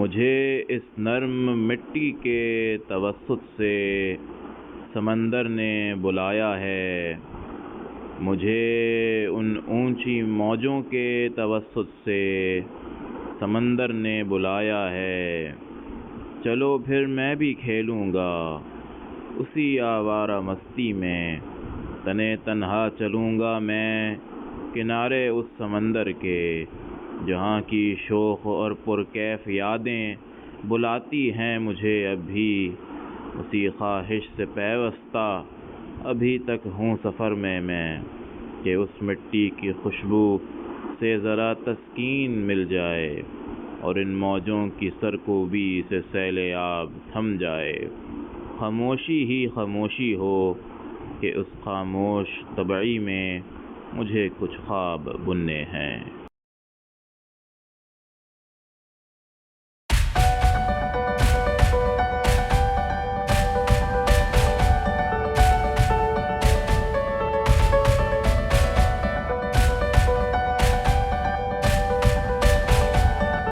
مجھے اس نرم مٹی کے توسط سے سمندر نے بلایا ہے، مجھے ان اونچی موجوں کے توسط سے سمندر نے بلایا ہے۔ چلو پھر میں بھی کھیلوں گا اسی آوارہ مستی میں، تنے تنہا چلوں گا میں کنارے اس سمندر کے، جہاں کی شوخ اور پرکیف یادیں بلاتی ہیں مجھے اب بھی، اسی خواہش سے پیوستہ ابھی تک ہوں سفر میں کہ اس مٹی کی خوشبو سے ذرا تسکین مل جائے اور ان موجوں کی سرکوبی سے سیل آب تھم جائے، خاموشی ہی خاموشی ہو کہ اس خاموش طبعی میں مجھے کچھ خواب بننے ہیں۔